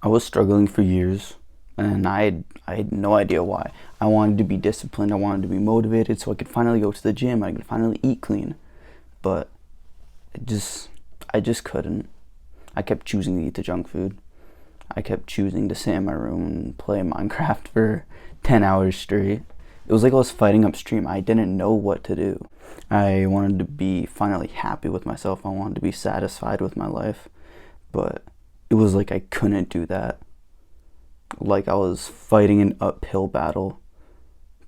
I was struggling for years, and I had no idea why. I wanted to be disciplined. I wanted to be motivated so I could finally go to the gym. I could finally eat clean, but it just I just couldn't. I kept choosing to eat the junk food. I kept choosing to sit in my room and play Minecraft for 10 hours straight. It was like I was fighting upstream. I didn't know what to do. I wanted to be finally happy with myself. I wanted to be satisfied with my life, but it was like I couldn't do that. Like I was fighting an uphill battle.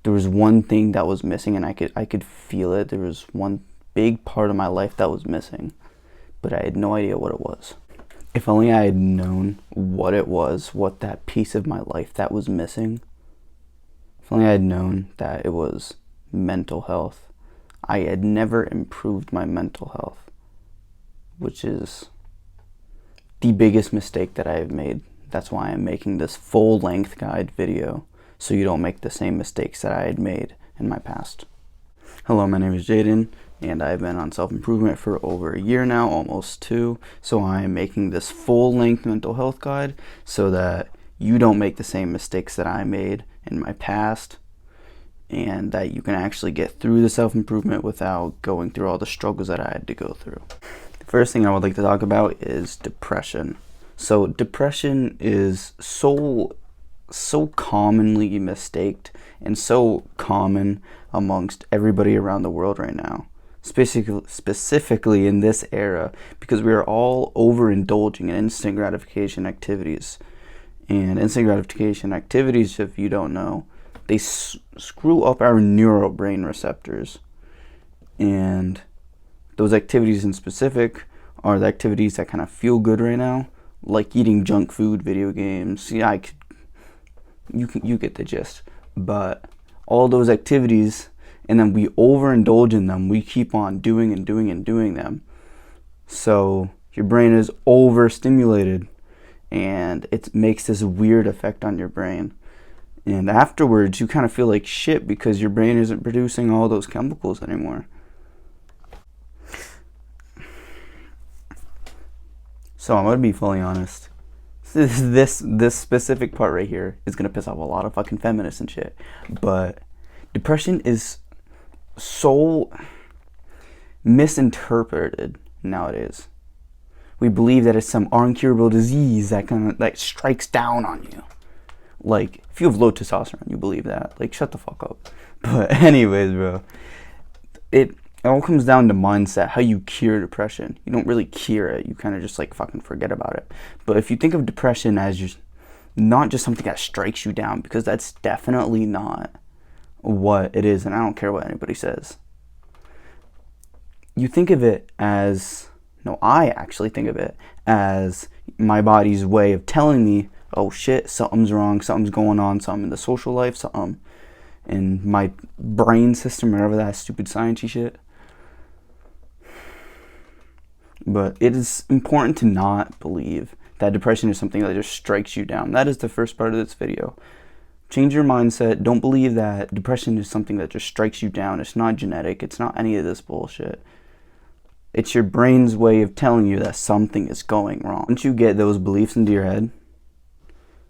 There was one thing that was missing, and I could feel it. There was one big part of my life that was missing, but I had no idea what it was. If only I had known what it was, what that piece of my life that was missing. If only I had known that it was mental health. I had never improved my mental health, which is the biggest mistake that I have made. That's why I'm making this full-length guide video, so you don't make the same mistakes that I had made in my past. Hello, my name is Jaden, and I've been on self-improvement for over a year now, almost 2. So I am making this full-length mental health guide so that you don't make the same mistakes that I made in my past, and that you can actually get through the self-improvement without going through all the struggles that I had to go through. The first thing I would like to talk about is depression. So depression is so commonly mistaked and so common amongst everybody around the world right now, specifically in this era, because we are all overindulging in instant gratification activities. And instant gratification activities, if you don't know, they screw up our neural brain receptors. And those activities in specific are the activities that kind of feel good right now, like eating junk food, video games. Yeah, you get the gist. But all those activities, and then we overindulge in them. We keep on doing and doing and doing them. So your brain is overstimulated, and it makes this weird effect on your brain. And afterwards, you kind of feel like shit because your brain isn't producing all those chemicals anymore. So I'm gonna be fully honest. This specific part right here is gonna piss off a lot of fucking feminists and shit. But depression is so misinterpreted nowadays. We believe that it's some incurable disease that strikes down on you. Like, if you have low testosterone, you believe that. Like, shut the fuck up. But anyways, bro, it all comes down to mindset, how you cure depression. You don't really cure it. You kind of just, like, fucking forget about it. But if you think of depression as just not just something that strikes you down, because that's definitely not what it is, and I don't care what anybody says. You think of it as... No, I actually think of it as my body's way of telling me, oh shit, something's wrong, something's going on, something in the social life, something in my brain system, whatever that stupid sciencey shit. But it is important to not believe that depression is something that just strikes you down. That is the first part of this video. Change your mindset. Don't believe that depression is something that just strikes you down. It's not genetic. It's not any of this bullshit. It's your brain's way of telling you that something is going wrong. Once you get those beliefs into your head,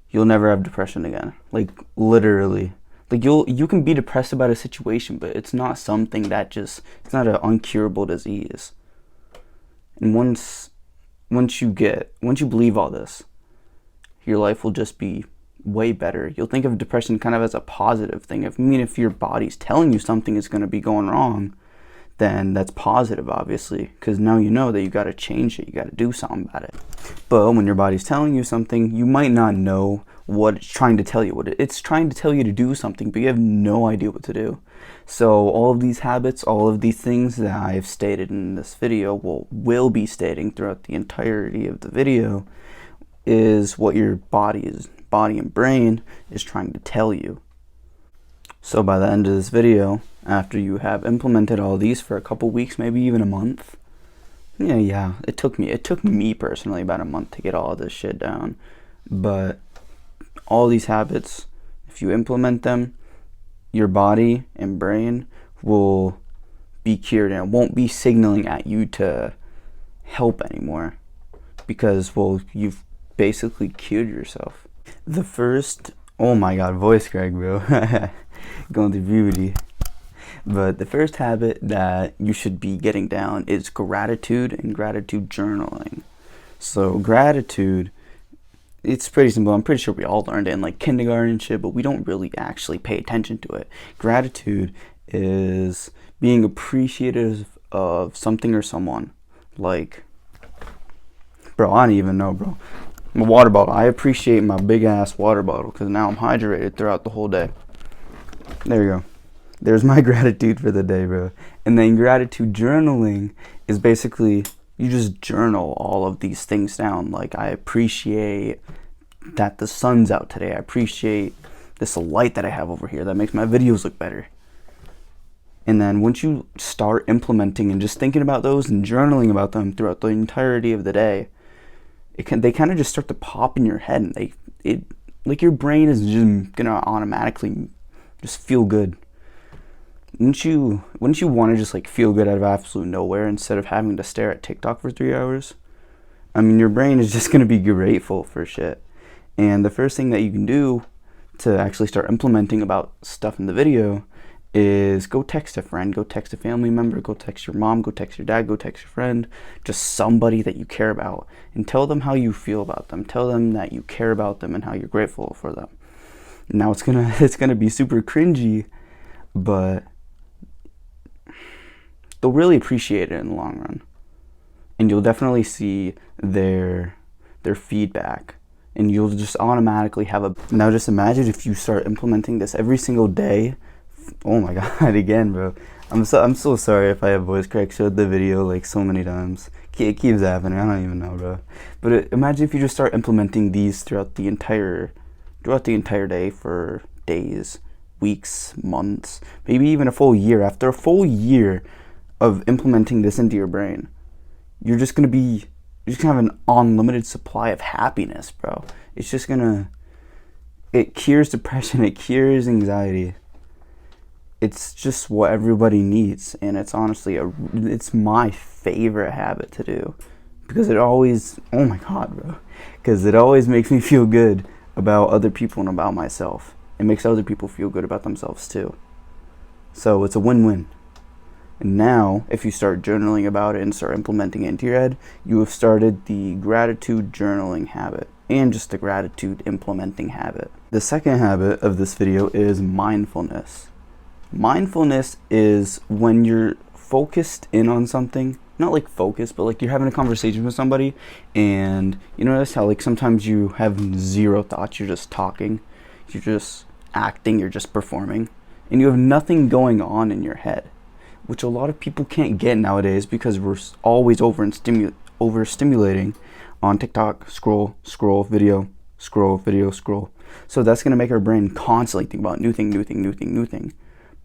you'll never have depression again. Like, literally. Like, you can be depressed about a situation, but it's not something that it's not an incurable disease. And once you believe all this, your life will just be way better. You'll think of depression kind of as a positive thing. If your body's telling you something is going to be going wrong, then that's positive, obviously, because now you know that you got to change it, you got to do something about it. But when your body's telling you something, you might not know what it's trying to tell you. It's trying to tell you to do something, but you have no idea what to do. So all of these habits, all of these things that I have stated in this video, will be stating throughout the entirety of the video, is what your body and brain is trying to tell you. So by the end of this video, after you have implemented all these for a couple weeks, maybe even a month, it took me personally about a month to get all of this shit down. But all these habits, if you implement them, your body and brain will be cured, and it won't be signaling at you to help anymore, because you've basically cured yourself. The first, oh my god, voice crack, bro. Going through puberty. But the first habit that you should be getting down is gratitude and gratitude journaling. So gratitude, it's pretty simple. I'm pretty sure we all learned it in like kindergarten and shit, but we don't really actually pay attention to it. Gratitude is being appreciative of something or someone. Like, bro, I don't even know, bro. My water bottle. I appreciate my big ass water bottle because now I'm hydrated throughout the whole day. There you go. There's my gratitude for the day, bro. And then gratitude journaling is basically you just journal all of these things down. Like, I appreciate that the sun's out today. I appreciate this light that I have over here that makes my videos look better. And then once you start implementing and just thinking about those and journaling about them throughout the entirety of the day, they kind of just start to pop in your head, and like your brain is just gonna automatically just feel good. Wouldn't you want to just like feel good out of absolute nowhere instead of having to stare at TikTok for 3 hours? I mean, your brain is just gonna be grateful for shit. And the first thing that you can do to actually start implementing about stuff in the video is go text a friend, go text a family member, go text your mom, go text your dad, go text your friend, just somebody that you care about, and tell them how you feel about them. Tell them that you care about them and how you're grateful for them. Now it's gonna be super cringy, but they'll really appreciate it in the long run, and you'll definitely see their feedback, and you'll just automatically have a. Now just imagine if you start implementing this every single day. Oh my god, again, bro. I'm so sorry if I have voice crack. Showed the video like so many times. It keeps happening. I don't even know, bro. But imagine if you just start implementing these throughout the entire day for days, weeks, months, maybe even a full year. After a full year of implementing this into your brain, you're just gonna have an unlimited supply of happiness, bro. It cures depression. It cures anxiety. It's just what everybody needs, and it's honestly it's my favorite habit to do, because it always, oh my god, bro, because it always makes me feel good about other people and about myself. It makes other people feel good about themselves too. So it's a win-win. And now, if you start journaling about it and start implementing it into your head, you have started the gratitude journaling habit and just the gratitude implementing habit. The second habit of this video is mindfulness. Mindfulness is when you're focused in on something, not like focused, but like you're having a conversation with somebody, and you notice how like sometimes you have zero thoughts, you're just talking, you're just acting, you're just performing, and you have nothing going on in your head, which a lot of people can't get nowadays because we're always overstimulating on TikTok, scroll, video. So that's gonna make our brain constantly think about new thing.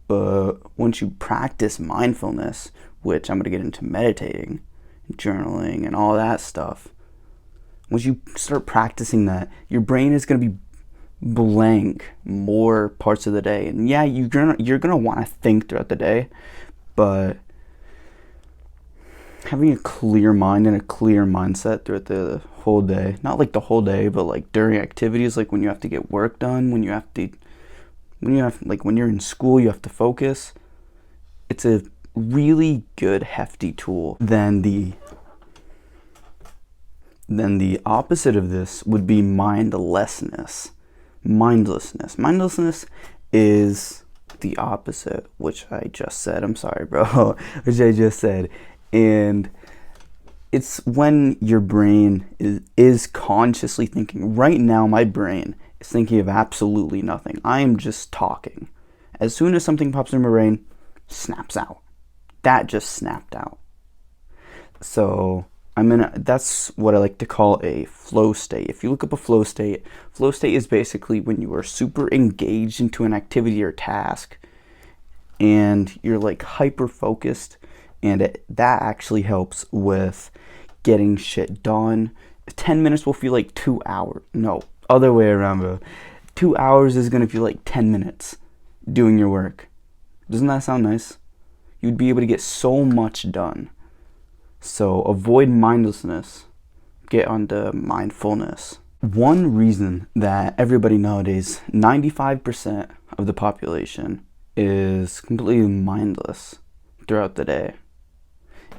But once you practice mindfulness, which I'm going to get into meditating, journaling, and all that stuff, once you start practicing that, your brain is going to be blank more parts of the day. And yeah, you're gonna want to think throughout the day, but having a clear mind and a clear mindset throughout the whole day, not like the whole day, but like during activities, like when you have to get work done, when you're in school, you have to focus. It's a really good, hefty tool. Then the opposite of this would be mindlessness. Mindlessness is the opposite, which I just said. I'm sorry, bro. Which I just said. And it's when your brain is consciously thinking. Right now, my brain is thinking of absolutely nothing. I am just talking. As soon as something pops in my brain, snaps out. That just snapped out. So that's what I like to call a flow state. If you look up a flow state is basically when you are super engaged into an activity or task, and you're like hyper focused, and that actually helps with getting shit done. 10 minutes will feel like 2 hours. No, other way around, bro. 2 hours is gonna feel like 10 minutes doing your work. Doesn't that sound nice? You'd be able to get so much done. So avoid mindlessness. Get onto mindfulness. One reason that everybody nowadays, 95% of the population, is completely mindless throughout the day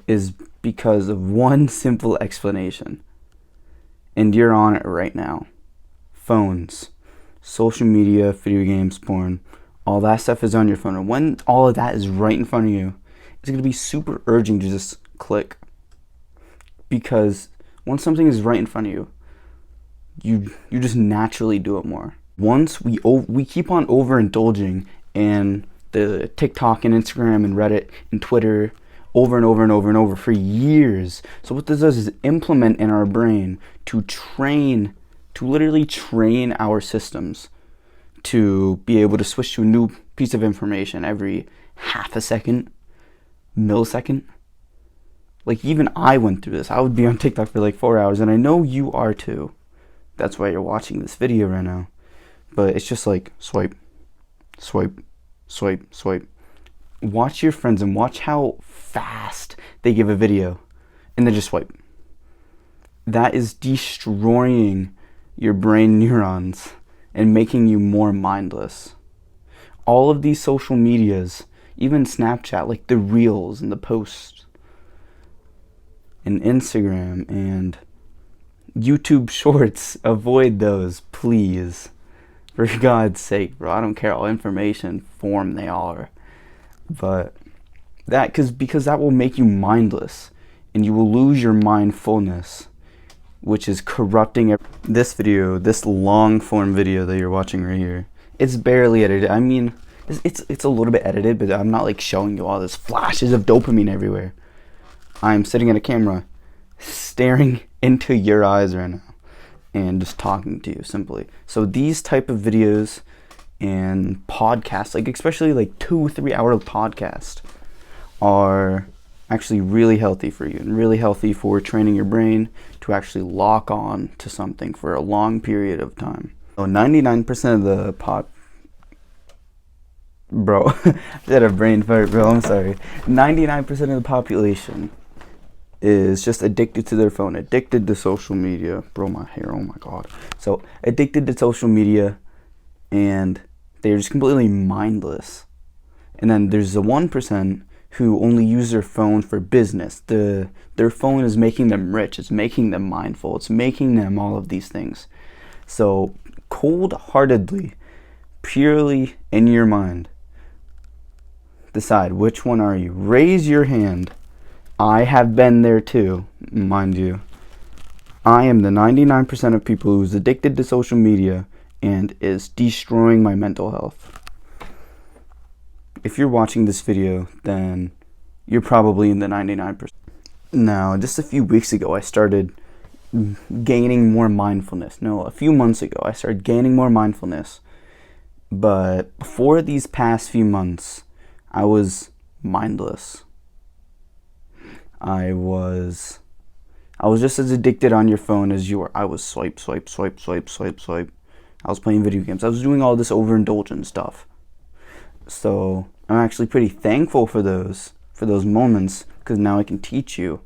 is because of one simple explanation. And you're on it right now. Phones, social media, video games, porn, all that stuff is on your phone. And when all of that is right in front of you, it's going to be super urgent to just click. Because once something is right in front of you, you just naturally do it more. Once we keep on overindulging in the TikTok and Instagram and Reddit and Twitter over and over and over and over for years. So what this does is implement in our brain to literally train our systems to be able to switch to a new piece of information every half a second, millisecond. Like, even I went through this. I would be on TikTok for like 4 hours, and I know you are too. That's why you're watching this video right now. But it's just like swipe, swipe, swipe, swipe. Watch your friends and watch how fast they give a video, and then just swipe. That is destroying your brain neurons and making you more mindless. All of these social medias, even Snapchat, like the reels and the posts, and Instagram and YouTube shorts, avoid those, please. For God's sake, bro. I don't care how information form they are. But that, because that will make you mindless, and you will lose your mindfulness, which is corrupting this video, this long form video that you're watching right here. It's barely edited. I mean, it's a little bit edited, but I'm not like showing you all this flashes of dopamine everywhere. I'm sitting at a camera, staring into your eyes right now, and just talking to you simply. So these type of videos and podcasts, like especially like 2-3 hour podcasts, are actually really healthy for you and really healthy for training your brain to actually lock on to something for a long period of time. So 99% of the bro, I had a brain fart, bro, I'm sorry. 99% of the population is just addicted to their phone, addicted to social media. Bro, my hair, oh my God. So addicted to social media, and they're just completely mindless. And then there's the 1% who only use their phone for business. Their phone is making them rich, it's making them mindful, it's making them all of these things. So cold-heartedly, purely in your mind, decide which one are you. Raise your hand. I have been there too, mind you. I am the 99% of people who's addicted to social media and is destroying my mental health. If you're watching this video, then you're probably in the 99%. Now, just a few weeks ago, I started gaining more mindfulness. No, a few months ago, I started gaining more mindfulness. But before these past few months, I was mindless. I was just as addicted on your phone as you are. I was swipe, swipe, swipe, swipe, swipe, swipe. I was playing video games. I was doing all this overindulgent stuff. So I'm actually pretty thankful for those moments, because now I can teach you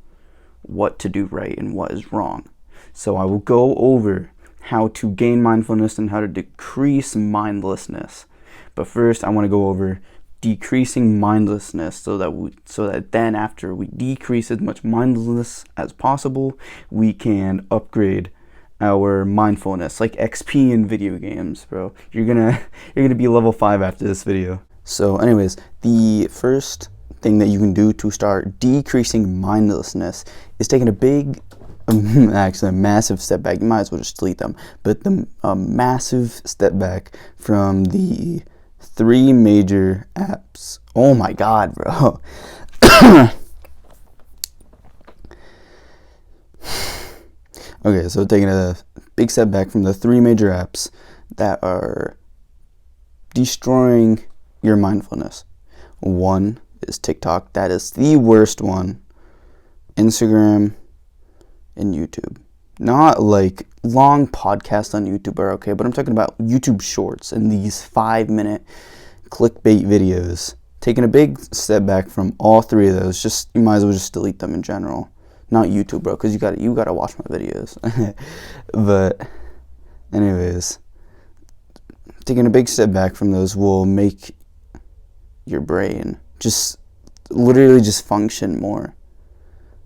what to do right and what is wrong. So I will go over how to gain mindfulness and how to decrease mindlessness. But first, I want to go over decreasing mindlessness, so that then after we decrease as much mindlessness as possible, we can upgrade our mindfulness, like XP in video games, bro. You're gonna be level 5 after this video. So anyways, the first thing that you can do to start decreasing mindlessness is taking a big, actually a massive step back. You might as well just delete them, but a massive step back from the 3 major apps. Oh my God, bro. Okay, so taking a big step back from the 3 major apps that are destroying your mindfulness. One is TikTok. That is the worst one. Instagram and YouTube. Not like long podcasts on YouTube are okay, but I'm talking about YouTube shorts and these 5-minute clickbait videos. Taking a big step back from all 3 of those. Just, you might as well just delete them in general. Not YouTube, bro, because you gotta watch my videos. But Anyways, taking a big step back from those will make your brain just literally just function more.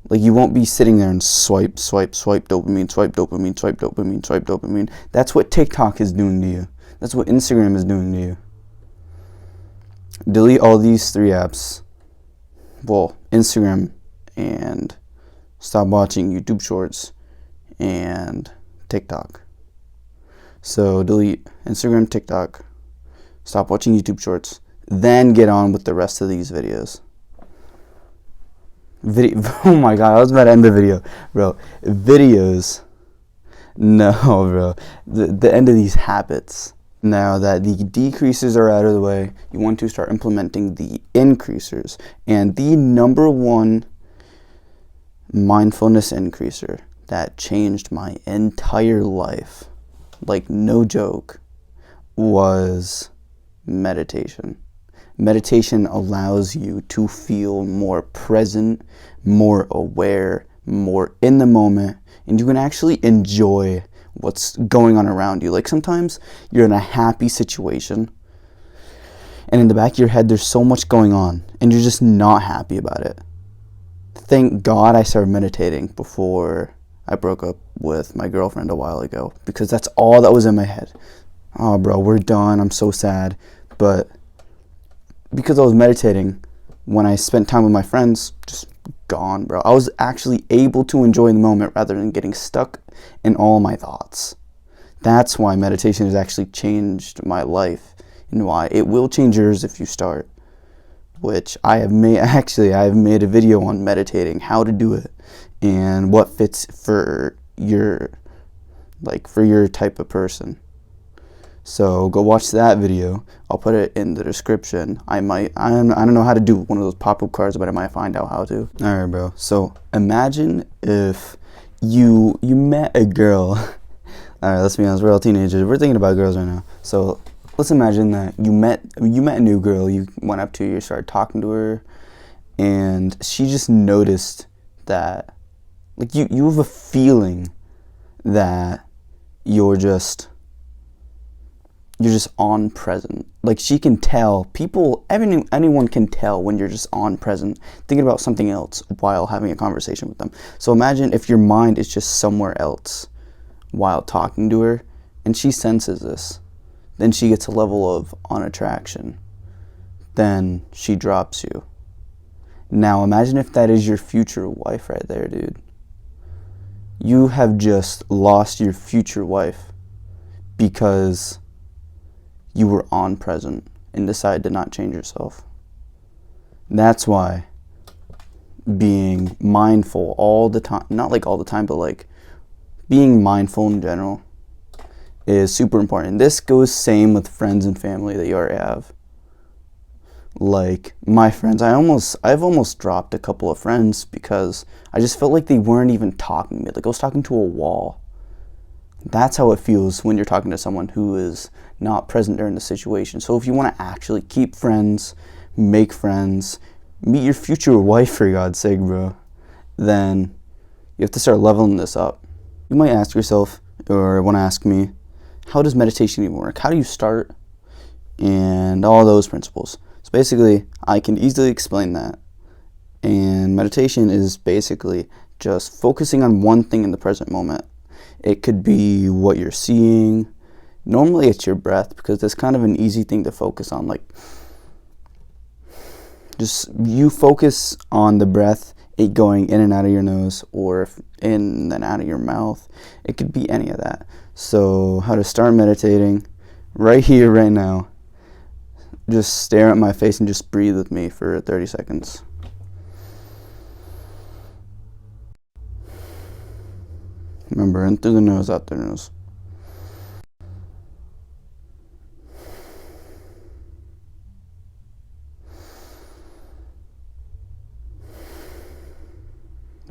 Like, you won't be sitting there and swipe dopamine, swipe dopamine, swipe dopamine, swipe dopamine. That's what TikTok is doing to you. That's what Instagram is doing to you. Delete all these 3 apps. Well, Instagram, and stop watching YouTube Shorts and TikTok. So delete Instagram, TikTok, stop watching YouTube Shorts, then get on with the rest of these videos. Oh my god, I was about to end the video, bro. Videos. No, bro. The end of these habits. Now that the decreasers are out of the way, you want to start implementing the increasers. And the number one mindfulness increaser that changed my entire life, like no joke, was meditation. Meditation allows you to feel more present, more aware, more in the moment, and you can actually enjoy what's going on around you. Like, sometimes you're in a happy situation, and in the back of your head there's so much going on, and you're just not happy about it. Thank God I started meditating before I broke up with my girlfriend a while ago, because that's all that was in my head. Oh, bro, we're done. I'm so sad. But because I was meditating, when I spent time with my friends, just gone, bro. I was actually able to enjoy the moment rather than getting stuck in all my thoughts. That's why meditation has actually changed my life, and why it will change yours if you start. Which I have made a video on meditating, how to do it, and what fits for your type of person. So go watch that video. I'll put it in the description. I don't know how to do one of those pop-up cards, but I might find out how to. Alright, bro. So imagine if you met a girl. Alright, let's be honest, we're all teenagers. We're thinking about girls right now. So let's imagine that you met a new girl, you went up to her, you started talking to her, and she just noticed that, like, you have a feeling that you're just on present. Like, she can tell, anyone can tell when you're just on present, thinking about something else while having a conversation with them. So imagine if your mind is just somewhere else while talking to her, and she senses this. Then she gets a level of unattraction. Then she drops you. Now imagine if that is your future wife right there, dude. You have just lost your future wife because you were on present and decided to not change yourself. That's why being mindful all the time, not like all the time, but like being mindful in general, is super important. This goes same with friends and family that you already have. Like my friends, I've almost dropped a couple of friends because I just felt like they weren't even talking to me. Like I was talking to a wall. That's how it feels when you're talking to someone who is not present during the situation. So if you want to actually keep friends, make friends, meet your future wife, for God's sake, bro, then you have to start leveling this up. You might ask yourself, or want to ask me, how does meditation even work? How do you start? And all those principles. So basically, I can easily explain that. And meditation is basically just focusing on one thing in the present moment. It could be what you're seeing. Normally it's your breath, because it's kind of an easy thing to focus on. Like, just you focus on the breath, it going in and out of your nose, or in and then out of your mouth. It could be any of that. So how to start meditating, right here, right now. Just stare at my face and just breathe with me for 30 seconds. Remember, in through the nose, out through the nose.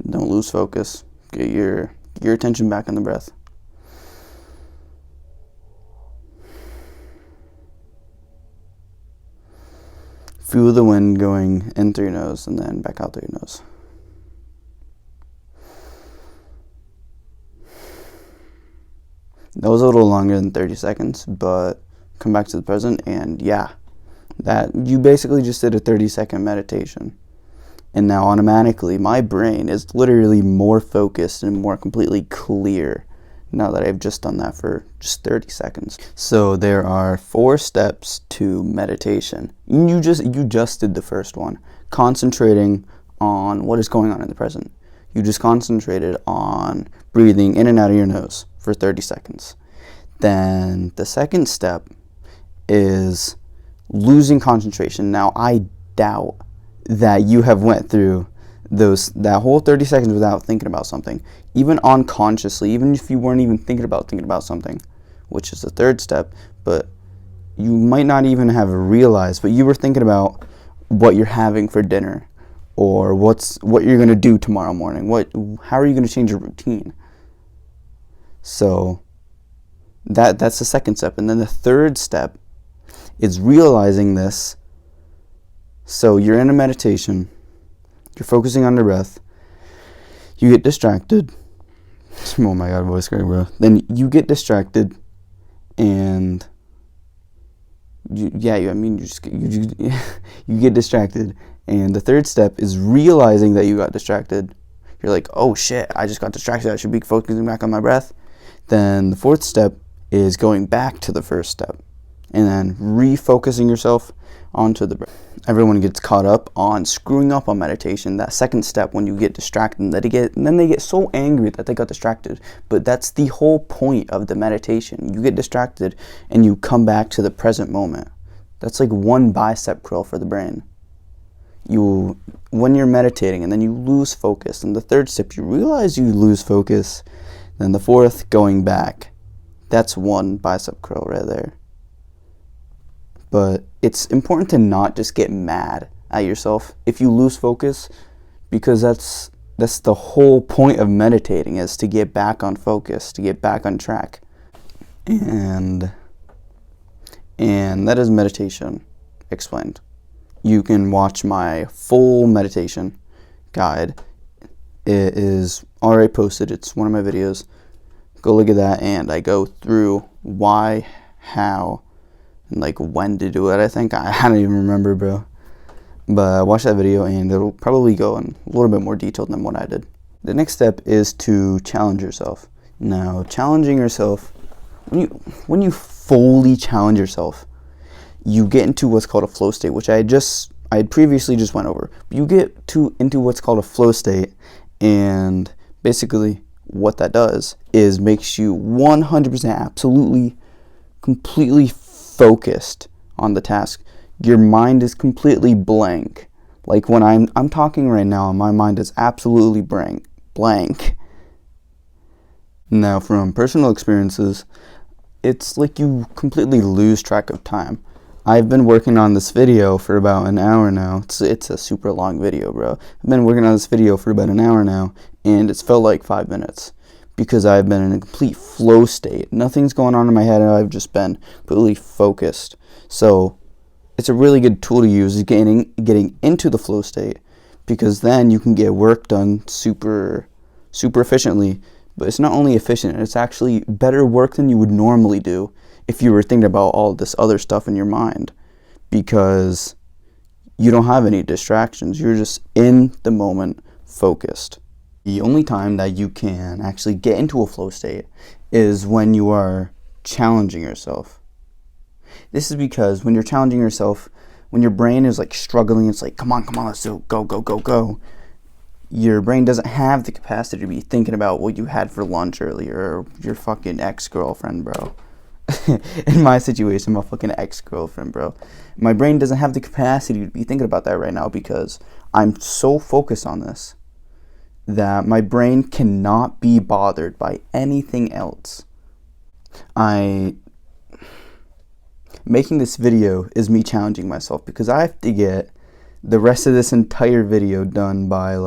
Don't lose focus. Get your attention back on the breath. Feel the wind going in through your nose and then back out through your nose. That was a little longer than 30 seconds, but come back to the present, and yeah, that you basically just did a 30-second meditation. And now automatically my brain is literally more focused and more completely clear now that I've just done that for just 30 seconds. So there are 4 steps to meditation. You just did the first one, concentrating on what is going on in the present. You just concentrated on breathing in and out of your nose for 30 seconds. Then the second step is losing concentration. Now I doubt that you have went through that whole 30 seconds without thinking about something, even unconsciously, even if you weren't even thinking about something, which is the third step, but you might not even have realized, but you were thinking about what you're having for dinner, or what you're going to do tomorrow morning, how are you going to change your routine. So that's the second step. And then the third step is realizing this. So you're in a meditation, you're focusing on the breath, you get distracted. Oh my god, voice crack, bro. Then you get distracted, and you get distracted. And the third step is realizing that you got distracted. You're like, oh shit, I just got distracted, I should be focusing back on my breath. Then the fourth step is going back to the first step, and then refocusing yourself onto the breath. Everyone gets caught up on screwing up on meditation, that second step when you get distracted, and then they get so angry that they got distracted. But that's the whole point of the meditation. You get distracted and you come back to the present moment. That's like one bicep curl for the brain. When you're meditating and then you lose focus, and the third step you realize you lose focus, then the fourth, going back, that's one bicep curl right there. But it's important to not just get mad at yourself if you lose focus, because that's the whole point of meditating, is to get back on focus, to get back on track. And that is meditation explained. You can watch my full meditation guide. It is already posted. It's one of my videos. Go look at that, and I go through why, how, and like when to do it. I think I don't even remember, bro. But watch that video, and it'll probably go in a little bit more detail than what I did. The next step is to challenge yourself. Now, challenging yourself, when you fully challenge yourself, you get into what's called a flow state, which I had previously just went over. But you get into what's called a flow state, and basically what that does is makes you 100% absolutely completely focused on the task. Your mind is completely blank. Like when I'm talking right now, my mind is absolutely blank. Now, from personal experiences, it's like you completely lose track of time. I've been working on this video for about an hour now. It's a super long video, bro. I've been working on this video for about an hour now, and it's felt like 5 minutes, because I've been in a complete flow state. Nothing's going on in my head, and I've just been completely focused. So it's a really good tool to use, is getting into the flow state, because then you can get work done super efficiently. But it's not only efficient, it's actually better work than you would normally do if you were thinking about all this other stuff in your mind, because you don't have any distractions. You're just in the moment, focused. The only time that you can actually get into a flow state is when you are challenging yourself. This is because when you're challenging yourself, when your brain is like struggling, it's like, come on, let's do it, go. Your brain doesn't have the capacity to be thinking about what you had for lunch earlier, or your fucking ex-girlfriend, bro. In my situation, my fucking ex-girlfriend, bro. My brain doesn't have the capacity to be thinking about that right now, because I'm so focused on this that my brain cannot be bothered by anything else. Making this video is me challenging myself, because I have to get the rest of this entire video done by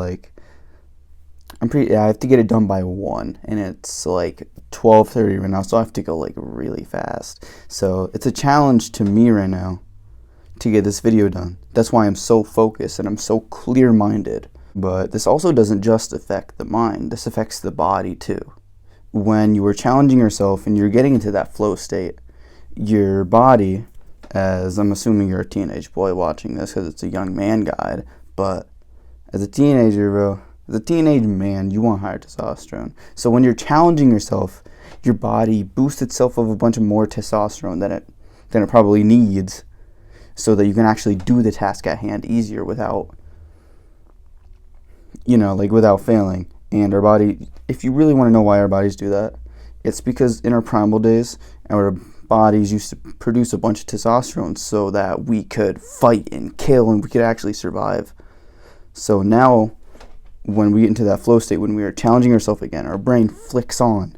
I have to get it done by 1, and it's like 12:30 right now, so I have to go like really fast. So it's a challenge to me right now to get this video done. That's why I'm so focused and I'm so clear-minded. But this also doesn't just affect the mind, this affects the body too. when you are challenging yourself and you're getting into that flow state, your body, as I'm assuming you're a teenage boy watching this because it's a young man guide, but as a teenager, bro, as a teenage man, you want higher testosterone. So when you're challenging yourself, your body boosts itself of a bunch of more testosterone than it probably needs, so that you can actually do the task at hand easier without, without failing. And our body, if you really want to know why our bodies do that, it's because in our primal days, our bodies used to produce a bunch of testosterone so that we could fight and kill and we could actually survive. So now, when we get into that flow state, when we are challenging ourselves again, our brain flicks on,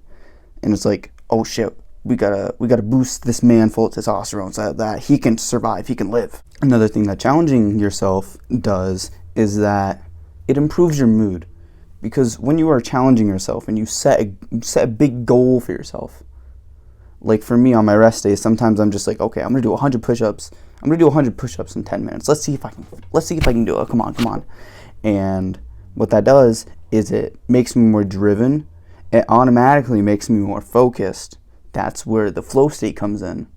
and it's like, oh shit, we gotta boost this man full of testosterone so that he can survive, he can live. Another thing that challenging yourself does is that it improves your mood, because when you are challenging yourself and you set a big goal for yourself, like for me on my rest days, sometimes I'm just like, okay, I'm gonna do 100 push-ups. I'm gonna do 100 push-ups in 10 minutes. Let's see if I can do it. Come on. And what that does is it makes me more driven. It automatically makes me more focused. That's where the flow state comes in.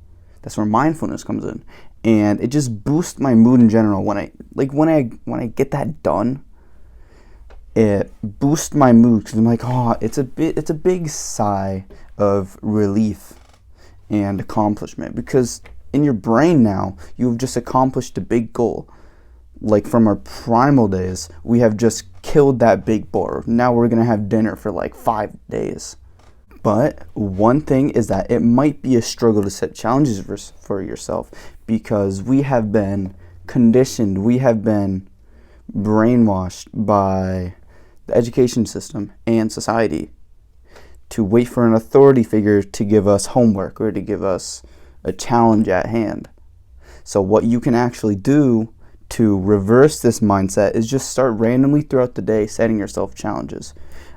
That's where mindfulness comes in. And it just boosts my mood in general. When I get that done, it boosts my mood because I'm like, oh, it's a big sigh of relief and accomplishment, because in your brain now you've just accomplished a big goal. Like from our primal days, we have just killed that big boar. Now we're gonna have dinner for like 5 days. But one thing is that it might be a struggle to set challenges for yourself, because we have been conditioned, we have been brainwashed by the education system and society to wait for an authority figure to give us homework or to give us a challenge at hand. So what you can actually do to reverse this mindset is just start randomly throughout the day setting yourself challenges.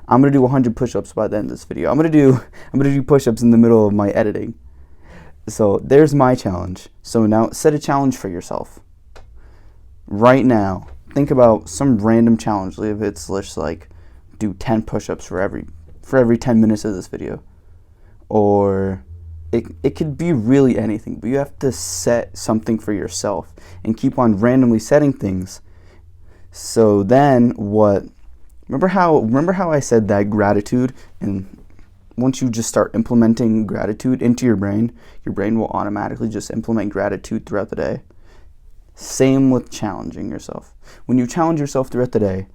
I'm gonna do 100 push-ups by the end of this video. I'm gonna do push-ups in the middle of my editing. So there's my challenge. So now set a challenge for yourself. Right now, think about some random challenge. If it's just like do 10 push-ups for every 10 minutes of this video, or it could be really anything, but you have to set something for yourself and keep on randomly setting things. So then remember how I said that gratitude, and once you just start implementing gratitude into your brain will automatically just implement gratitude throughout the day. Same with challenging yourself. When you challenge yourself throughout the day,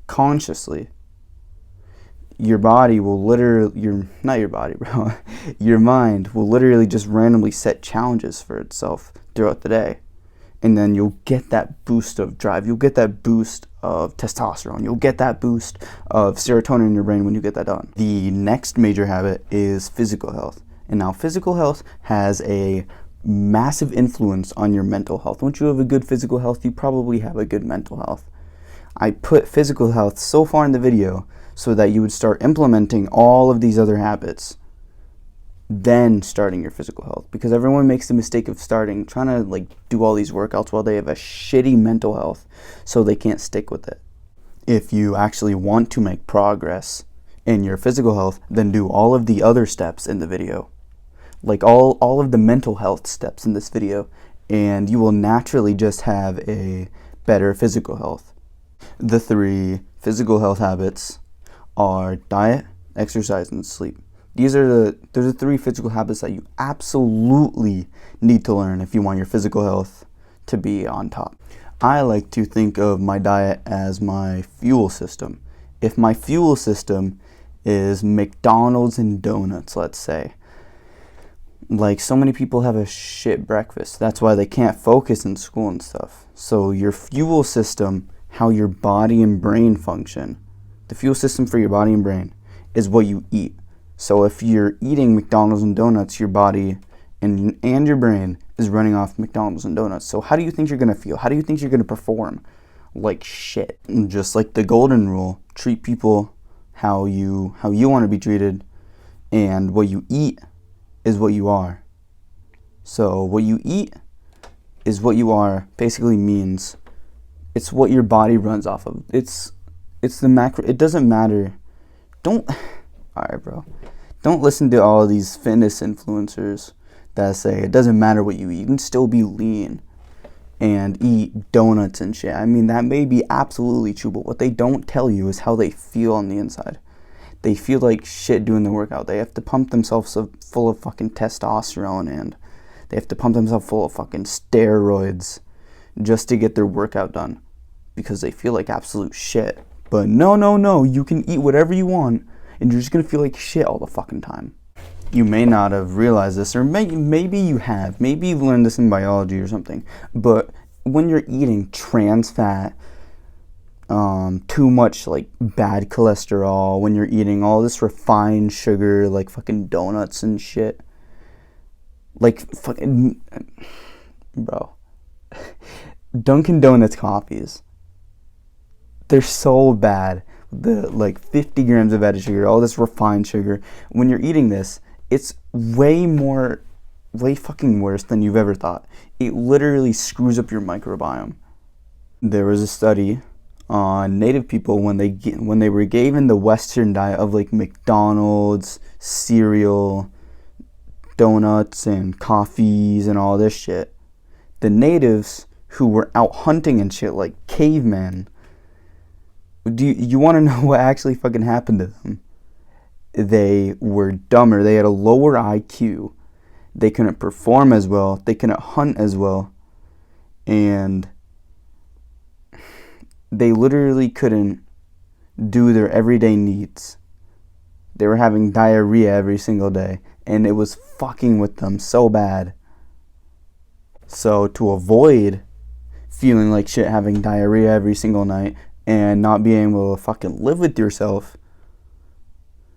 consciously, your body will your mind will literally just randomly set challenges for itself throughout the day. And then you'll get that boost of drive. You'll get that boost of testosterone. You'll get that boost of serotonin in your brain when you get that done. The next major habit is physical health. And now physical health has a massive influence on your mental health. Once you have a good physical health, you probably have a good mental health. I put physical health so far in the video so that you would start implementing all of these other habits, then starting your physical health. Because everyone makes the mistake of trying to do all these workouts while they have a shitty mental health, so they can't stick with it. If you actually want to make progress in your physical health, then do all of the other steps in the video. Like all of the mental health steps in this video, and you will naturally just have a better physical health. The 3 physical health habits are diet, exercise, and sleep. Those are the 3 physical habits that you absolutely need to learn if you want your physical health to be on top. I like to think of my diet as my fuel system. If my fuel system is McDonald's and donuts, let's say, like so many people have a shit breakfast. That's why they can't focus in school and stuff. So your fuel system, how your body and brain function, the fuel system for your body and brain is what you eat. So if you're eating McDonald's and donuts, your body and your brain is running off McDonald's and donuts. So how do you think you're going to feel? How do you think you're going to perform? Like shit. Just like the golden rule, treat people how you want to be treated, and what you eat is what you are. So what you eat is what you are basically means it's what your body runs off of. It's the macro. It doesn't matter. Alright, bro. Don't listen to all these fitness influencers that say it doesn't matter what you eat, you can still be lean and eat donuts and shit. I mean, that may be absolutely true, but what they don't tell you is how they feel on the inside. They feel like shit doing the workout. They have to pump themselves full of fucking testosterone, and they have to pump themselves full of fucking steroids just to get their workout done because they feel like absolute shit. But no, you can eat whatever you want and you're just gonna feel like shit all the fucking time. You may not have realized this, or maybe you have. Maybe you've learned this in biology or something. But when you're eating trans fat, too much like bad cholesterol, when you're eating all this refined sugar like fucking donuts and shit, like fucking, bro, Dunkin' Donuts coffees, they're so bad. The like 50 grams of added sugar, all this refined sugar. When you're eating this, it's way fucking worse than you've ever thought. It literally screws up your microbiome. There was a study on Native people when they were given the Western diet of like McDonald's, cereal, donuts, and coffees and all this shit. The natives who were out hunting and shit like cavemen, do you want to know what actually fucking happened to them? They were dumber. They had a lower IQ. They couldn't perform as well. They couldn't hunt as well. And they literally couldn't do their everyday needs. They were having diarrhea every single day. And it was fucking with them so bad. So to avoid feeling like shit, having diarrhea every single night, and not being able to fucking live with yourself,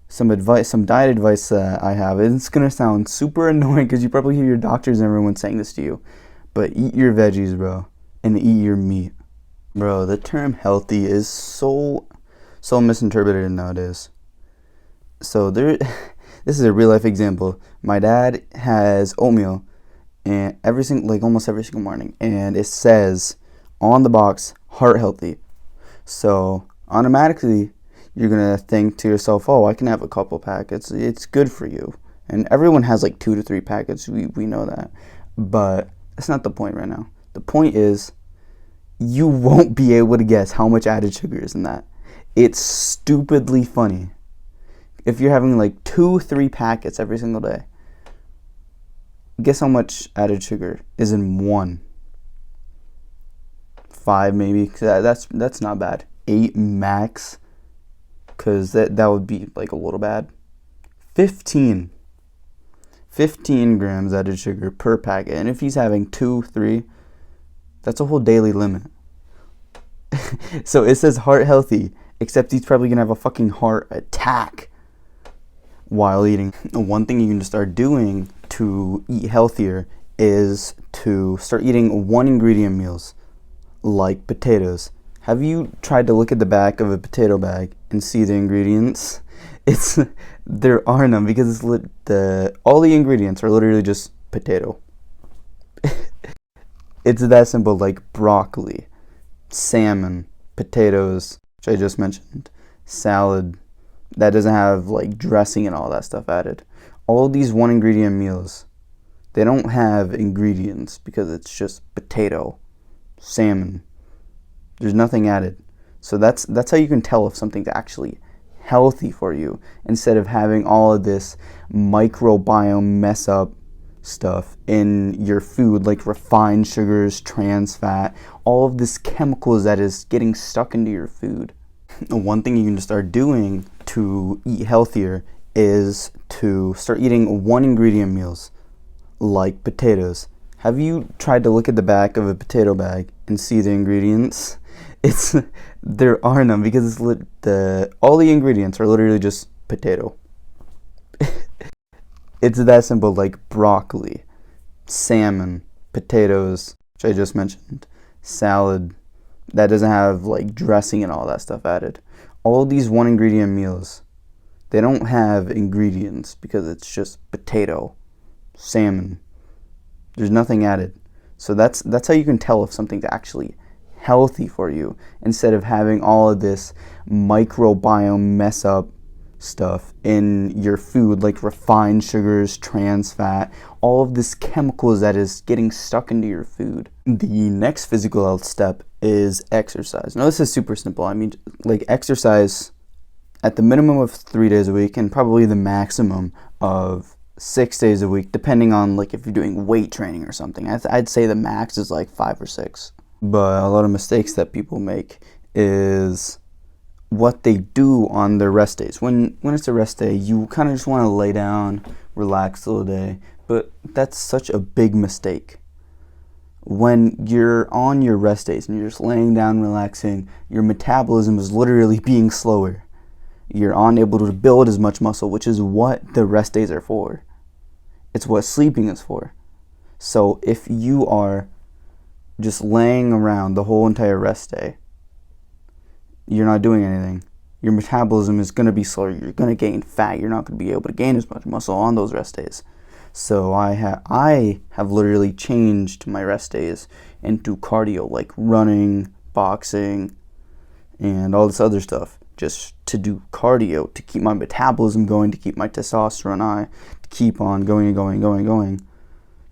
some diet advice that I have, it's gonna sound super annoying because you probably hear your doctors and everyone saying this to you, but eat your veggies, bro, and eat your meat. Bro, the term healthy is so misinterpreted nowadays. So this is a real life example. My dad has oatmeal and almost every single morning, and it says on the box heart healthy. So automatically you're gonna think to yourself, oh, I can have a couple packets, it's good for you. And everyone has like 2 to 3 packets, we know that. But that's not the point right now. The point is, you won't be able to guess how much added sugar is in that. It's stupidly funny. If you're having like 2-3 packets every single day, guess how much added sugar is in one? 5 maybe. That's not bad. 8 max, because that would be like a little bad. 15 grams added sugar per packet, and if he's having 2-3, that's a whole daily limit. So it says heart healthy, except he's probably gonna have a fucking heart attack while eating. One thing you can start doing to eat healthier is to start eating one ingredient meals, like potatoes. Have you tried to look at the back of a potato bag and see the ingredients? There are none, because all the ingredients are literally just potato. It's that simple, like broccoli, salmon, potatoes, which I just mentioned, salad that doesn't have like dressing and all that stuff added. All these one ingredient meals, they don't have ingredients because it's just potato, salmon. There's nothing added. So that's how you can tell if something's actually healthy for you, instead of having all of this microbiome mess up stuff in your food, like refined sugars, trans fat, all of this chemicals that is getting stuck into your food. One thing you can start doing to eat healthier is to start eating one ingredient meals, like potatoes. Have you tried to look at the back of a potato bag and see the ingredients? There are none, because all the ingredients are literally just potato. It's that simple, like broccoli, salmon, potatoes, which I just mentioned, salad that doesn't have like dressing and all that stuff added. All these one ingredient meals, they don't have ingredients because it's just potato, salmon. There's nothing added. So that's how you can tell if something's actually healthy for you, instead of having all of this microbiome mess up stuff in your food, like refined sugars, trans fat, all of this chemicals that is getting stuck into your food. The next physical health step is exercise. Now, this is super simple. I mean, like, exercise at the minimum of 3 days a week and probably the maximum of 6 days a week, depending on, like, if you're doing weight training or something. I'd say the max is like 5 or 6. But a lot of mistakes that people make is what they do on their rest days. When it's a rest day, you kind of just want to lay down, relax all day, but that's such a big mistake. When you're on your rest days and you're just laying down, relaxing, your metabolism is literally being slower. You're unable to build as much muscle, which is what the rest days are for. It's what sleeping is for. So if you are just laying around the whole entire rest day, you're not doing anything, your metabolism is going to be slower. You're going to gain fat. You're not going to be able to gain as much muscle on those rest days. So I have literally changed my rest days into cardio, like running, boxing, and all this other stuff, just to do cardio, to keep my metabolism going, to keep my testosterone high, to keep on going and going and going and going.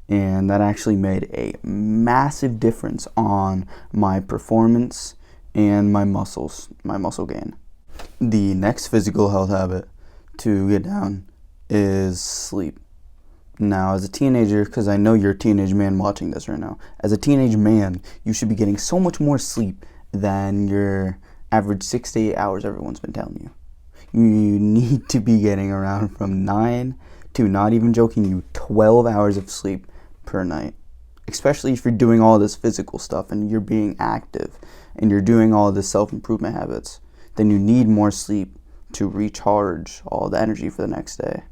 And that actually made a massive difference on my performance and my muscle gain. The next physical health habit to get down is sleep. Now, as a teenager, because I know you're a teenage man watching this right now, as a teenage man, you should be getting so much more sleep than your average 6 to 8 hours everyone's been telling you. You need to be getting around from 9 to, not even joking you, 12 hours of sleep per night. Especially if you're doing all this physical stuff and you're being active and you're doing all this self-improvement habits, then you need more sleep to recharge all the energy for the next day.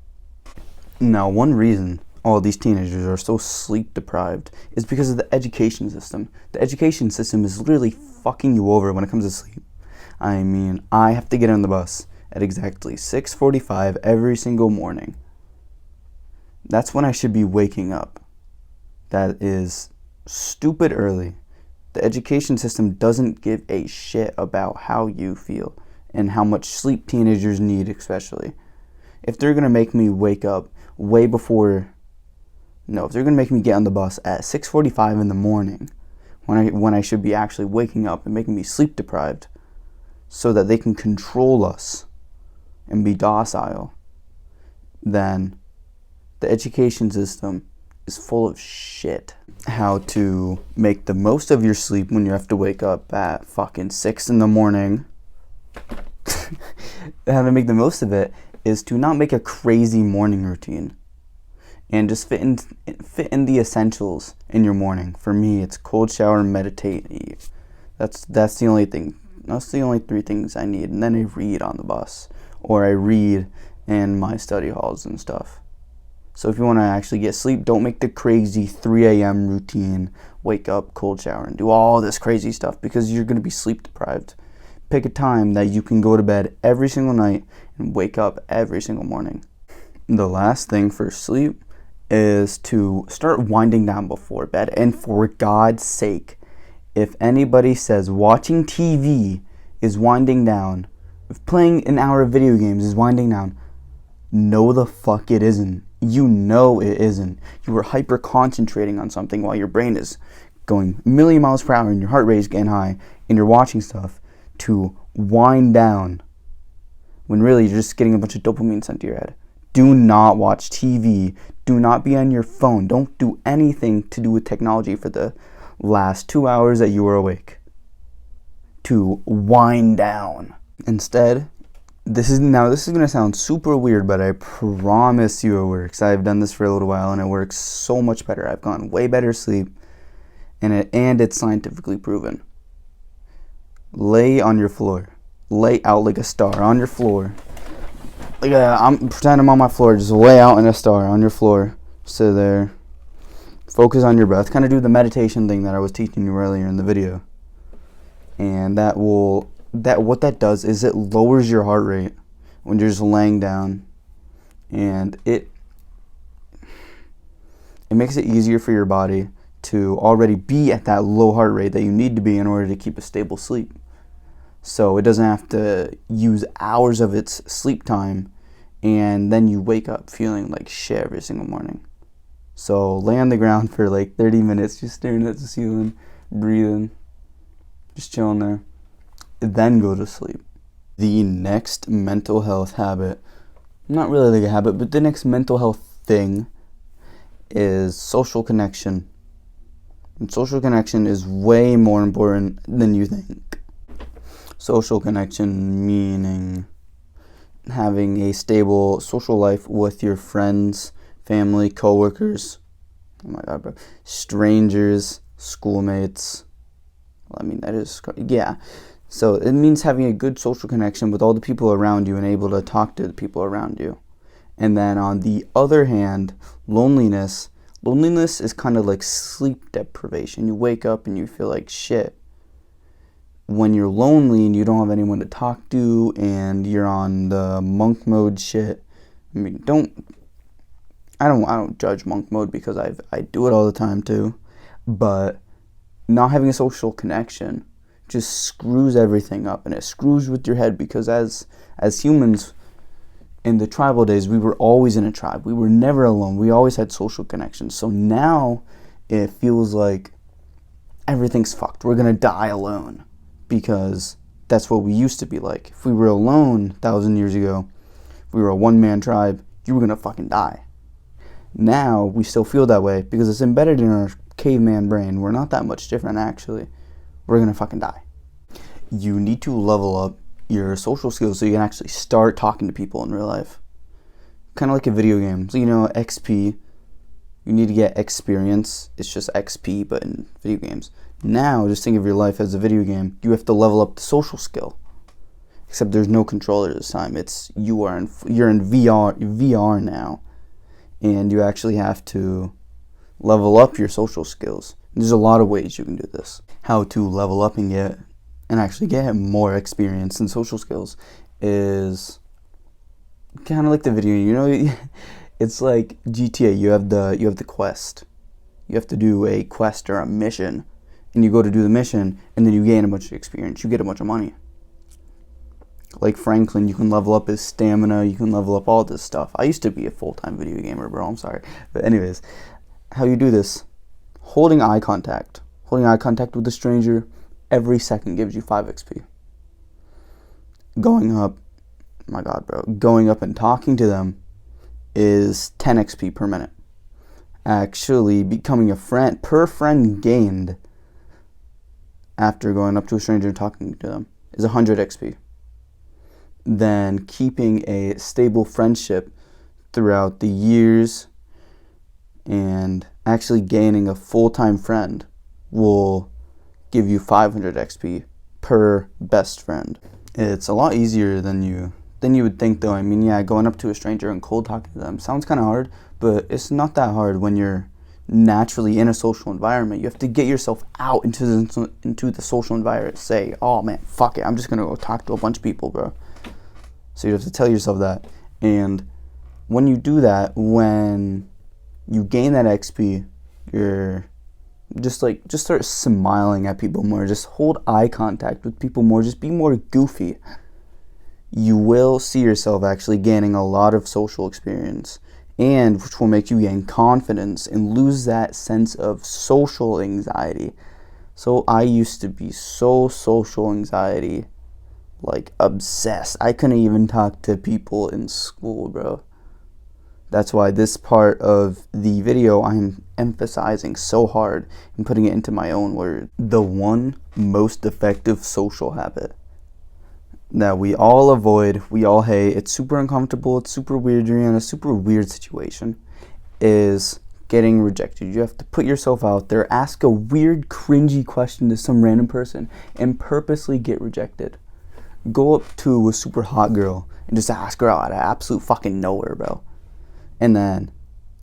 Now, one reason all these teenagers are so sleep deprived is because of the education system. The education system is literally fucking you over when it comes to sleep. I mean, I have to get on the bus at exactly 6:45 every single morning. That's when I should be waking up. That is stupid early. The education system doesn't give a shit about how you feel and how much sleep teenagers need, especially. If they're going to make me wake up if they're going to make me get on the bus at 6:45 in the morning when I should be actually waking up and making me sleep deprived so that they can control us and be docile, then the education system is full of shit. How to make the most of your sleep when you have to wake up at fucking 6 in the morning. How to make the most of it is to not make a crazy morning routine and just fit in the essentials in your morning. For me, it's cold shower, meditate, and eat. That's the only thing. That's the only 3 things I need. And then I read on the bus, or I read in my study halls and stuff. So if you want to actually get sleep, don't make the crazy 3 a.m. routine, wake up, cold shower, and do all this crazy stuff, because you're going to be sleep deprived. Pick a time that you can go to bed every single night and wake up every single morning. The last thing for sleep is to start winding down before bed. And for God's sake, if anybody says watching TV is winding down, if playing an hour of video games is winding down, no the fuck it isn't. You know it isn't. You are hyper concentrating on something while your brain is going a million miles per hour and your heart rate is getting high and you're watching stuff to wind down when really you're just getting a bunch of dopamine sent to your head. Do not watch TV. Do not be on your phone. Don't do anything to do with technology for the last 2 hours that you were awake. To wind down. Instead, this is going to sound super weird, but I promise you it works. I've done this for a little while and it works so much better. I've gotten way better sleep and it's scientifically proven. Lay on your floor. Lay out like a star on your floor. I'm pretend I'm on my floor. Just lay out in a star on your floor. Sit there. Focus on your breath. Kind of do the meditation thing that I was teaching you earlier in the video. And what that does is it lowers your heart rate when you're just laying down, and it makes it easier for your body to already be at that low heart rate that you need to be in order to keep a stable sleep. so it doesn't have to use hours of its sleep time, and then you wake up feeling like shit every single morning. So lay on the ground for like 30 minutes, just staring at the ceiling, breathing, just chilling there, then go to sleep. The next mental health habit, not really like a habit, but the next mental health thing is social connection. And social connection is way more important than you think. Social connection meaning having a stable social life with your friends, family, coworkers, oh my god, bro, strangers, schoolmates. Well, I mean, that is, yeah. So it means having a good social connection with all the people around you and able to talk to the people around you. And then on the other hand, loneliness is kind of like sleep deprivation. You wake up and you feel like shit. When you're lonely and you don't have anyone to talk to and you're on the monk mode shit, I mean, I don't judge monk mode because I do it all the time too, but not having a social connection just screws everything up, and it screws with your head, because as humans in the tribal days, we were always in a tribe. We were never alone. We always had social connections. So now it feels like everything's fucked. We're gonna die alone, because that's what we used to be like. If we were alone 1,000 years ago, if we were a one-man tribe, you were gonna fucking die. Now we still feel that way because it's embedded in our caveman brain. We're not that much different, actually. We're gonna fucking die. You need to level up your social skills so you can actually start talking to people in real life. Kind of like a video game. So, XP, you need to get experience. It's just XP, but in video games. Now, just think of your life as a video game. You have to level up the social skill. Except there's no controller this time. You're in VR now, and you actually have to level up your social skills. There's a lot of ways you can do this. How to level up and actually get more experience in social skills is kind of like the video. It's like GTA. You have the quest. You have to do a quest or a mission, and you go to do the mission, and then you gain a bunch of experience. You get a bunch of money. Like Franklin, you can level up his stamina. You can level up all this stuff. I used to be a full-time video gamer, bro. I'm sorry, but anyways, how you do this? Holding eye contact with a stranger every second gives you 5 XP. Going up and talking to them is 10 XP per minute. Actually becoming a friend, per friend gained after going up to a stranger and talking to them, is 100 XP. Then keeping a stable friendship throughout the years and actually gaining a full-time friend will give you 500 XP per best friend. It's a lot easier than you would think, though. I mean, yeah, going up to a stranger and cold talking to them sounds kind of hard, but it's not that hard when you're naturally in a social environment. You have to get yourself out into the social environment. Say, oh man, fuck it, I'm just gonna go talk to a bunch of people, bro. So you have to tell yourself that. And when you do that, when you gain that XP, you're just start smiling at people more. Just hold eye contact with people more. Just be more goofy. You will see yourself actually gaining a lot of social experience, and which will make you gain confidence and lose that sense of social anxiety. So I used to be so social anxiety, like obsessed. I couldn't even talk to people in school, bro. That's why this part of the video I'm emphasizing so hard and putting it into my own words. The one most effective social habit that we all avoid, we all hate, it's super uncomfortable, it's super weird, you're in a super weird situation, is getting rejected. You have to put yourself out there, ask a weird, cringy question to some random person, and purposely get rejected. Go up to a super hot girl and just ask her out of absolute fucking nowhere, bro. And then,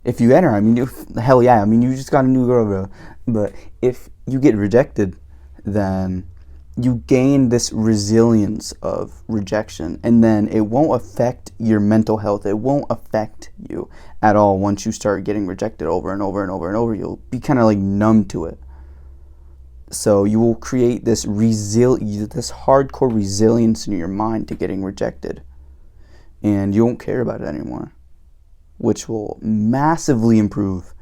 if you get her, I mean, hell yeah, I mean, you just got a new girl, bro. But if you get rejected, then you gain this resilience of rejection, and then it won't affect your mental health. It won't affect you at all once you start getting rejected over and over and over and over. You'll be kind of like numb to it. So you will create this hardcore resilience in your mind to getting rejected, and you won't care about it anymore, which will massively improve.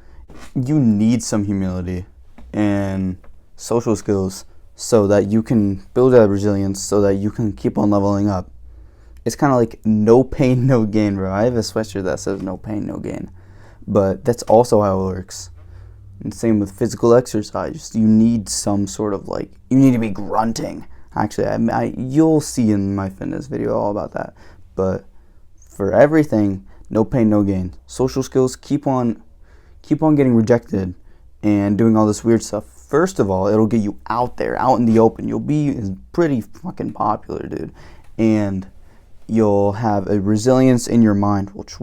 You need some humility and social skills so that you can build that resilience, so that you can keep on leveling up. It's kind of like no pain, no gain, bro. I have a sweatshirt that says no pain, no gain. But that's also how it works. And same with physical exercise. You need some sort of you need to be grunting. Actually, you'll see in my fitness video all about that. But for everything, no pain, no gain. Social skills, keep on getting rejected and doing all this weird stuff. First of all, it'll get you out there, out in the open. You'll be pretty fucking popular, dude. And you'll have a resilience in your mind, which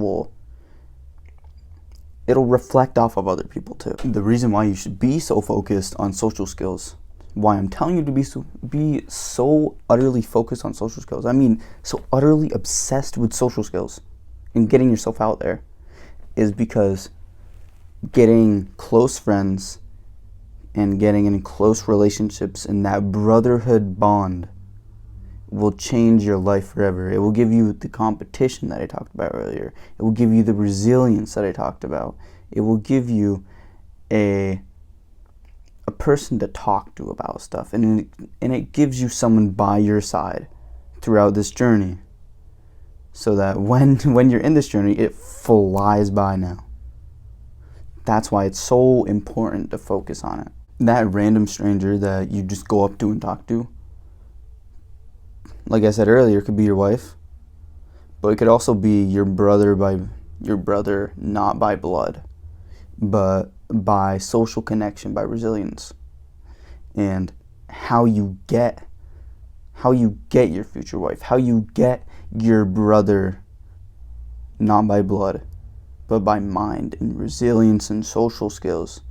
it'll reflect off of other people too. The reason why you should be so focused on social skills, why I'm telling you to be so utterly focused on social skills, I mean so utterly obsessed with social skills and getting yourself out there, is because getting close friends and getting in close relationships and that brotherhood bond will change your life forever. It will give you the competition that I talked about earlier. It will give you the resilience that I talked about. It will give you a person to talk to about stuff, and it gives you someone by your side throughout this journey, so that when you're in this journey, it flies by now. That's why it's so important to focus on it. That random stranger that you just go up to and talk to, like I said earlier, it could be your wife, but it could also be your brother not by blood, but by social connection, by resilience, and how you get your future wife, how you get your brother not by blood, but by mind and resilience and social skills,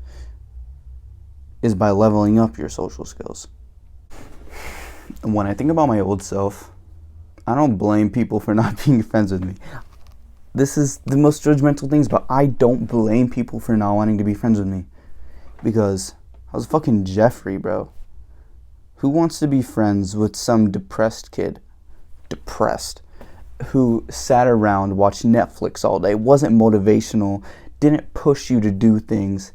is by leveling up your social skills. When I think about my old self, I don't blame people for not being friends with me. This is the most judgmental things, but I don't blame people for not wanting to be friends with me, because I was fucking Jeffrey, bro. Who wants to be friends with some depressed kid? Who sat around, watched Netflix all day, wasn't motivational, didn't push you to do things,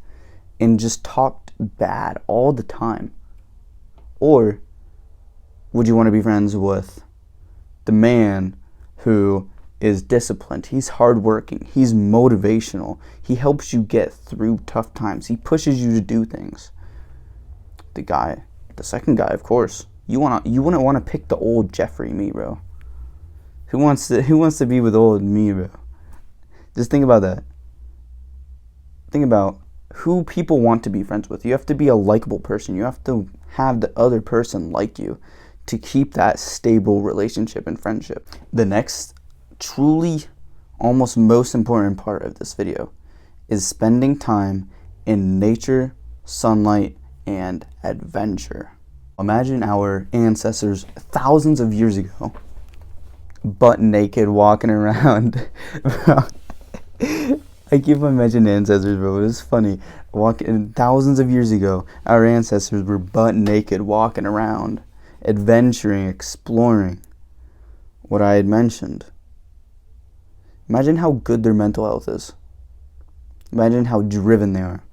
and just talked bad all the time? Or would you want to be friends with the man who is disciplined? He's hardworking. He's motivational. He helps you get through tough times. He pushes you to do things. The second guy, of course. You wouldn't want to pick the old Jeffrey me, bro. Who wants to be with old me, bro? Just think about that. Think about who people want to be friends with. You have to be a likable person. You have to have the other person like you to keep that stable relationship and friendship. The next, truly almost most important part of this video is spending time in nature, sunlight, and adventure. Imagine our ancestors thousands of years ago, butt naked, walking around. I keep imagining ancestors, bro. It's funny. Thousands of years ago, our ancestors were butt naked, walking around, adventuring, exploring what I had mentioned. Imagine how good their mental health is. Imagine how driven they are.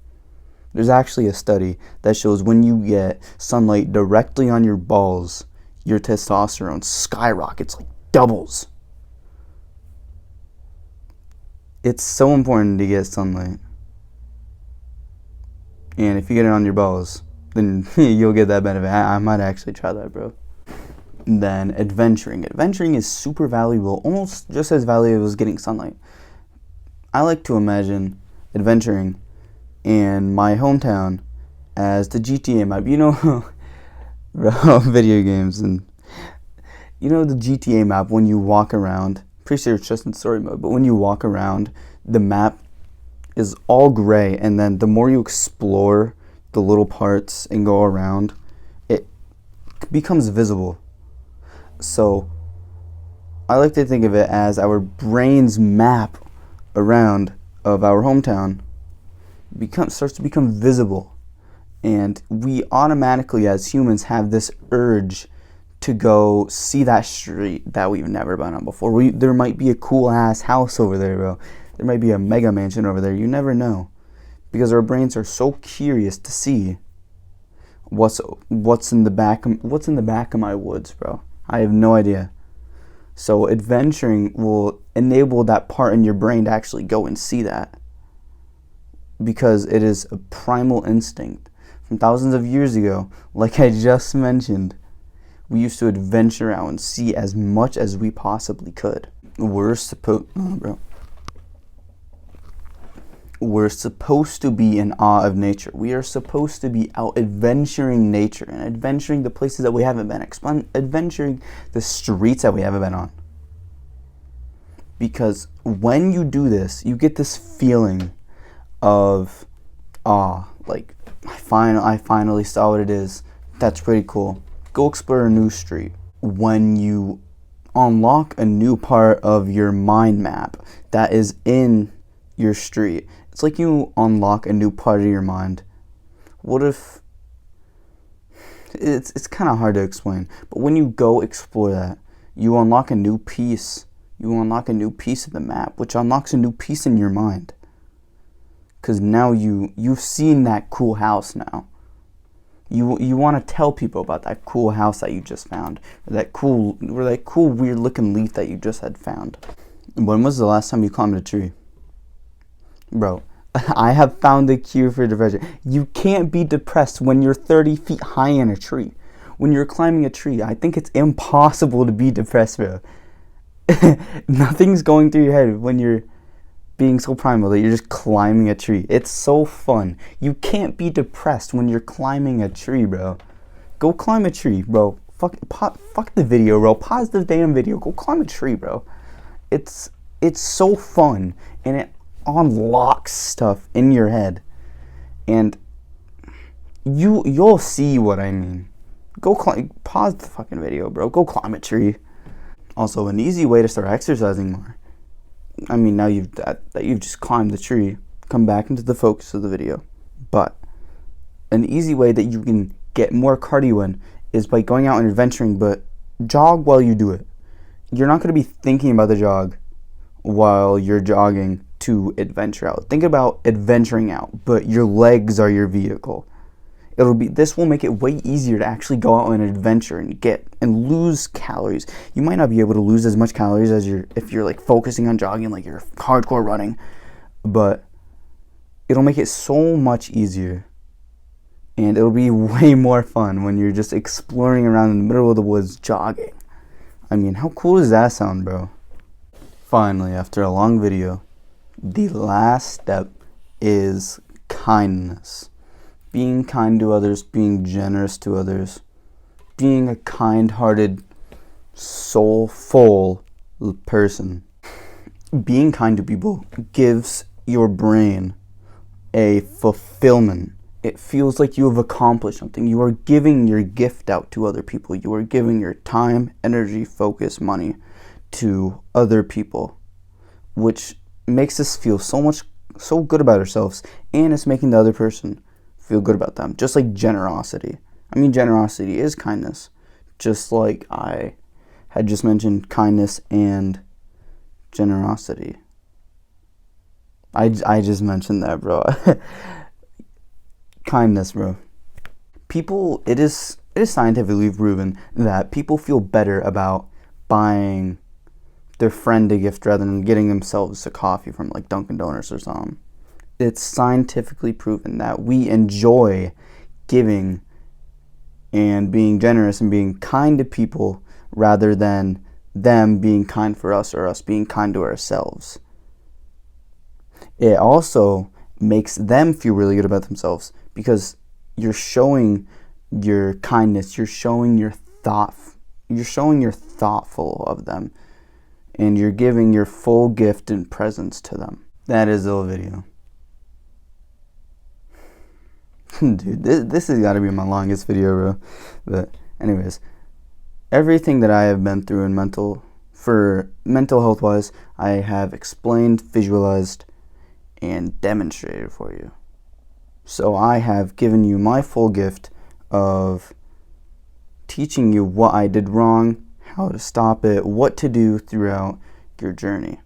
There's actually a study that shows when you get sunlight directly on your balls, your testosterone skyrockets, like doubles. It's so important to get sunlight. And if you get it on your balls, then you'll get that benefit. I might actually try that, bro. Then adventuring. Adventuring is super valuable, almost just as valuable as getting sunlight. I like to imagine adventuring in my hometown as the GTA map. You know, bro, video games, and you know the GTA map when you walk around. Pretty sure it's just in story mode, but when you walk around, the map is all gray, and then the more you explore the little parts and go around, it becomes visible. So I like to think of it as our brain's map around of our hometown starts to become visible, And we automatically, as humans, have this urge to go see that street that we've never been on before. There might be a cool ass house over there, bro. There might be a mega mansion over there. You never know, because our brains are so curious to see what's in the back of my woods, bro. I have no idea. So adventuring will enable that part in your brain to actually go and see that, because it is a primal instinct from thousands of years ago. Like I just mentioned, we used to adventure out and see as much as we possibly could. We're supposed to be in awe of nature. We are supposed to be out adventuring nature and adventuring the places that we haven't been, adventuring the streets that we haven't been on. Because when you do this, you get this feeling of awe. Like, I finally saw what it is. That's pretty cool. Go explore a new street. When you unlock a new part of your mind map that is in your street, it's like you unlock a new part of your mind. What if... It's kind of hard to explain, but when you go explore that, you unlock a new piece. You unlock a new piece of the map, which unlocks a new piece in your mind. Because now you've seen that cool house now. You want to tell people about that cool house that you just found, or that cool weird looking leaf that you just had found. When was the last time you climbed a tree? Bro, I have found the cure for depression. You can't be depressed when you're 30 feet high in a tree. When you're climbing a tree, I think it's impossible to be depressed, bro. Nothing's going through your head when you're being so primal that you're just climbing a tree. It's so fun. You can't be depressed when you're climbing a tree, bro. Go climb a tree, bro. Fuck the video, bro. Pause the damn video. Go climb a tree, bro. It's so fun, and it unlocks stuff in your head, and you'll see what I mean. Go climb. Pause the fucking video, bro. Go climb a tree. Also, an easy way to start exercising more. I mean, now that you've just climbed the tree, come back into the focus of the video. But an easy way that you can get more cardio in is by going out and adventuring, but jog while you do it. You're not going to be thinking about the jog while you're jogging to adventure out. Think about adventuring out, but your legs are your vehicle. This will make it way easier to actually go out and adventure and lose calories. You might not be able to lose as much calories as if you're like focusing on jogging, like you're hardcore running, but it'll make it so much easier, and it'll be way more fun when you're just exploring around in the middle of the woods jogging. I mean, how cool does that sound, bro? Finally, after a long video, the last step is kindness. Being kind to others, being generous to others, being a kind-hearted, soulful person. Being kind to people gives your brain a fulfillment. It feels like you have accomplished something. You are giving your gift out to other people. You are giving your time, energy, focus, money to other people, which makes us feel so good about ourselves, and it's making the other person feel good about them. Just like generosity. I mean, generosity is kindness. Just like I had just mentioned kindness and generosity. I just mentioned that, bro. Kindness, bro. It is scientifically proven that people feel better about buying their friend a gift rather than getting themselves a coffee from like Dunkin' Donuts or something. It's scientifically proven that we enjoy giving and being generous and being kind to people rather than them being kind for us or us being kind to ourselves. It also makes them feel really good about themselves because you're showing your kindness, you're showing you're thoughtful of them, and you're giving your full gift and presence to them. That is the video. Dude, this has got to be my longest video, bro. But anyways, everything that I have been through in mental health wise, I have explained, visualized, and demonstrated for you. So I have given you my full gift of teaching you what I did wrong, how to stop it, what to do throughout your journey.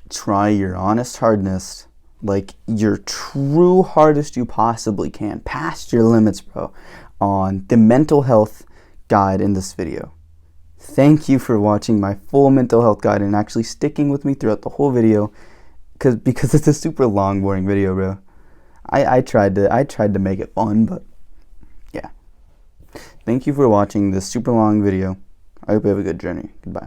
Try your honest hardest, like your true hardest you possibly can, past your limits, bro, on the mental health guide in this video. Thank you for watching my full mental health guide and actually sticking with me throughout the whole video, because it's a super long, boring video, bro. I tried to make it fun, but yeah. Thank you for watching this super long video. I hope you have a good journey. Goodbye.